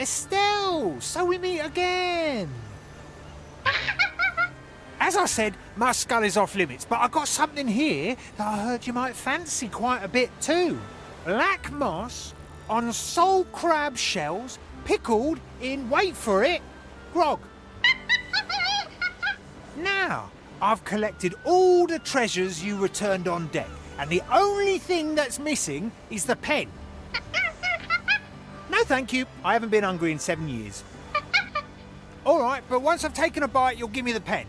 Estelle! So we meet again! As I said, my skull is off limits, but I've got something here that I heard you might fancy quite a bit too. Black moss on sole crab shells, pickled in, wait for it, grog. Now, I've collected all the treasures you returned on deck, and the only thing that's missing is the pen. No thank you, I haven't been hungry in 7 years. All right, but once I've taken a bite, you'll give me the pen.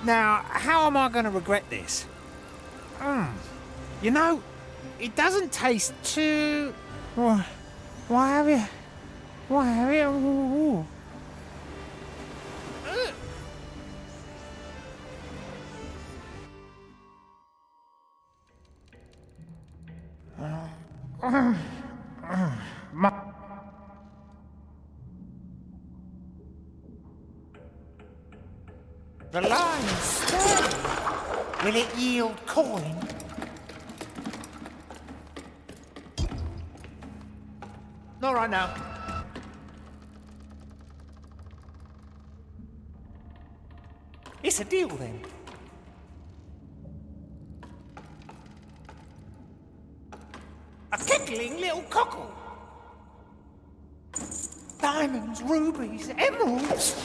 Now, how am I going to regret this? You know, it doesn't taste too... Why have you... Ooh. The line's steady. Will it yield coin? Not right now. It's a deal then. A tickling little cockle. Diamonds, rubies, emeralds.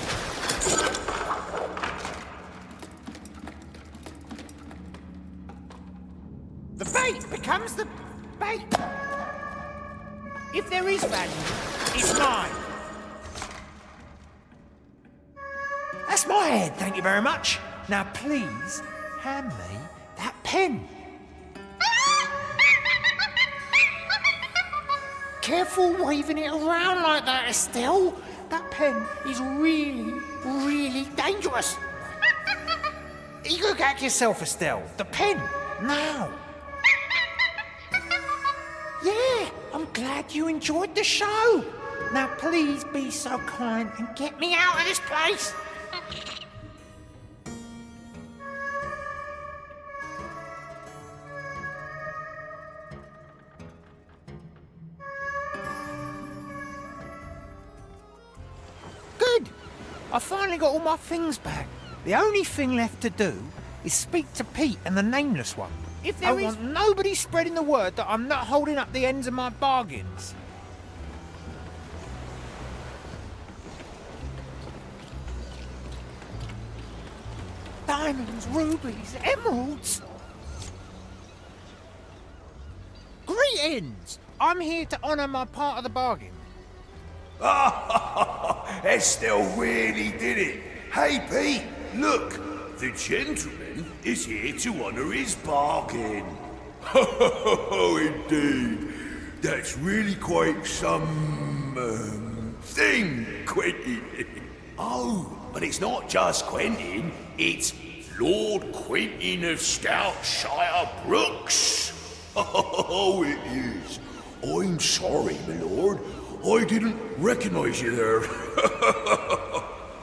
The bait becomes the bait. If there is value, it's mine. That's my head, thank you very much. Now please, hand me that pen. Careful waving it around like that, Estelle. That pen is really, really dangerous. You look at yourself, Estelle. The pen, now. Yeah, I'm glad you enjoyed the show. Now please be so kind and get me out of this place. Good. I finally got all my things back. The only thing left to do is speak to Pete and the Nameless one. If there is... want nobody spreading the word that I'm not holding up the ends of my bargains. Diamonds, rubies, emeralds. Greetings! I'm here to honour my part of the bargain. Estelle really did it. Hey, Pete, look. The gentleman is here to honour his bargain. Oh, indeed. That's really quite some... thing, Quentin. Oh, but it's not just Quentin. It's Lord Quentin of Stoutshire Brooks. Oh, it is. I'm sorry, my lord. I didn't recognise you there.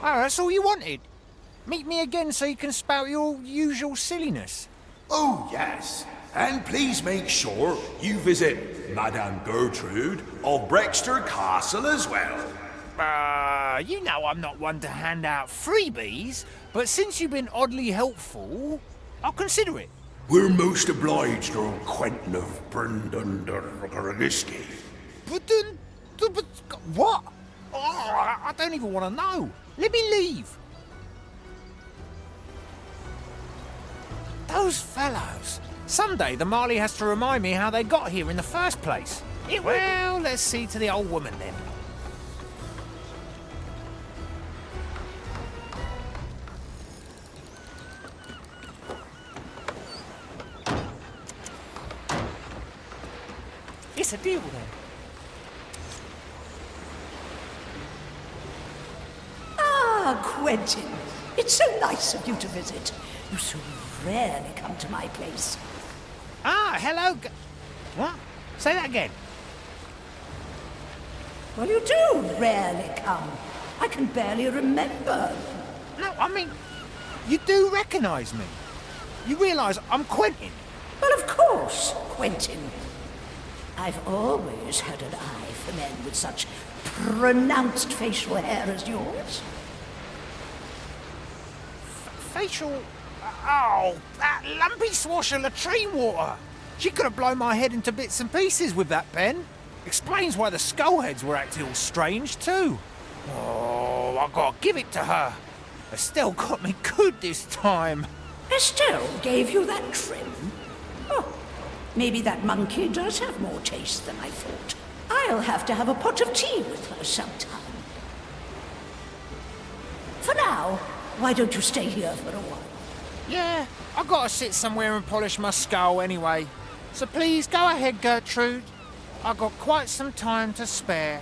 Oh, that's all you wanted? Meet me again so you can spout your usual silliness. Oh, yes. And please make sure you visit Madame Gertrude of Brexter Castle as well. You know I'm not one to hand out freebies, but since you've been oddly helpful, I'll consider it. We're most obliged, old Quentin of Brundundergriski. But what? Oh, I don't even want to know. Let me leave. Those fellows. Someday the Marley has to remind me how they got here in the first place. Well, let's see to the old woman then. It's a deal then. Ah, Quentin. It's so nice of you to visit. You so rarely come to my place. Ah, hello. What? Say that again. Well, you do rarely come. I can barely remember. No, I mean, you do recognise me. You realise I'm Quentin. Well, of course, Quentin. I've always had an eye for men with such pronounced facial hair as yours? Facial... Oh, that lumpy swash of latrine water. She could have blown my head into bits and pieces with that pen. Explains why the skullheads were acting all strange, too. Oh, I gotta give it to her. Estelle got me good this time. Estelle gave you that trim? Oh, maybe that monkey does have more taste than I thought. I'll have to have a pot of tea with her sometime. For now, why don't you stay here for a while? Yeah, I gotta sit somewhere and polish my skull anyway. So please go ahead, Gertrude. I got quite some time to spare.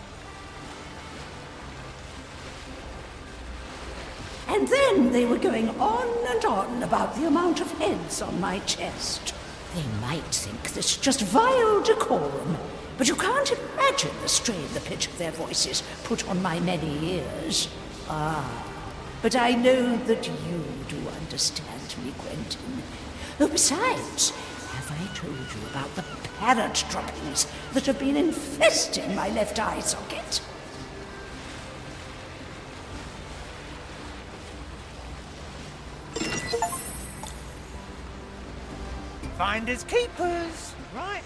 And then they were going on and on about the amount of heads on my chest. They might think this just vile decorum, but you can't imagine the strain the pitch of their voices put on my many ears. Ah, but I know that you do understand me, Quentin. Oh, besides, have I told you about the parrot droppings that have been infesting my left eye socket? Finders keepers, right?